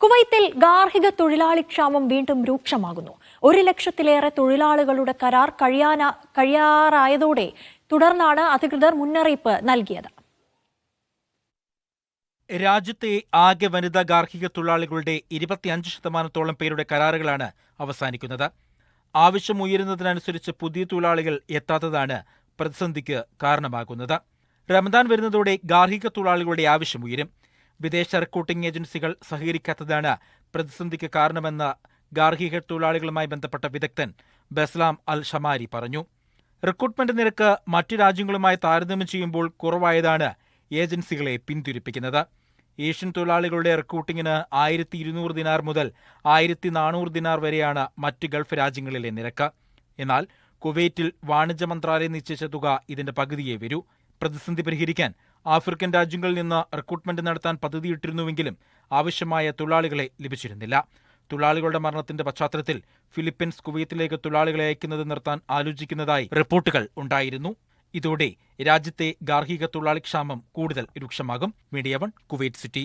കുവൈത്തിൽ ഗാർഹിക തൊഴിലാളി ക്ഷാമം വീണ്ടും രൂക്ഷമാകുന്നു. 1,00,000-ലേറെ തൊഴിലാളികളുടെ കരാർ കഴിയാറായതോടെ തുടർന്നാണ് അധികൃതർ മുന്നറിയിപ്പ് നൽകിയത്. രാജ്യത്തെ ആകെ വനിതാ ഗാർഹിക തൊഴിലാളികളുടെ 25% പേരുടെ കരാറുകളാണ് അവസാനിക്കുന്നത്. ആവശ്യം ഉയരുന്നതിനനുസരിച്ച് പുതിയ തൊഴിലാളികൾ എത്താത്തതാണ് പ്രതിസന്ധിക്ക് കാരണമാകുന്നത്. റമദാൻ വരുന്നതോടെ ഗാർഹിക തൊഴിലാളികളുടെ ആവശ്യം ഉയരും. വിദേശ റിക്രൂട്ടിംഗ് ഏജൻസികൾ സഹകരിക്കാത്തതാണ് പ്രതിസന്ധിക്ക് കാരണമെന്ന് ഗാർഹിക തൊഴിലാളികളുമായി ബന്ധപ്പെട്ട വിദഗ്ധൻ ബസ്ലാം അൽ ഷമാരി പറഞ്ഞു. റിക്രൂട്ട്മെന്റ് നിരക്ക് മറ്റു രാജ്യങ്ങളുമായി താരതമ്യം ചെയ്യുമ്പോൾ കുറവായതാണ് ഏജൻസികളെ പിന്തിരിപ്പിക്കുന്നത്. ഏഷ്യൻ തൊഴിലാളികളുടെ റിക്രൂട്ടിംഗിന് 1,200 ദിനാർ മുതൽ 1,400 ദിനാർ വരെയാണ് മറ്റ് ഗൾഫ് രാജ്യങ്ങളിലെ നിരക്ക്. എന്നാൽ കുവൈറ്റിൽ വാണിജ്യ മന്ത്രാലയം നിശ്ചയിച്ച തുക ഇതിന്റെ പകുതിയേ വരൂ. പ്രതിസന്ധി പരിഹരിക്കാൻ ആഫ്രിക്കൻ രാജ്യങ്ങളിൽ നിന്ന് റിക്രൂട്ട്മെന്റ് നടത്താൻ പദ്ധതിയിട്ടിരുന്നുവെങ്കിലും ആവശ്യമായ തൊഴിലാളികളെ ലഭിച്ചിരുന്നില്ല. തൊഴിലാളികളുടെ മരണത്തിന്റെ പശ്ചാത്തലത്തിൽ ഫിലിപ്പീൻസ് കുവൈത്തിലേക്ക് തൊഴിലാളികളെ അയക്കുന്നത് നിർത്താൻ ആലോചിക്കുന്നതായി റിപ്പോർട്ടുകൾ ഉണ്ടായിരുന്നു. ഇതോടെ രാജ്യത്തെ ഗാർഹിക തൊഴിലാളി ക്ഷാമം കൂടുതൽ രൂക്ഷമാകും. Media 1 Kuwait city.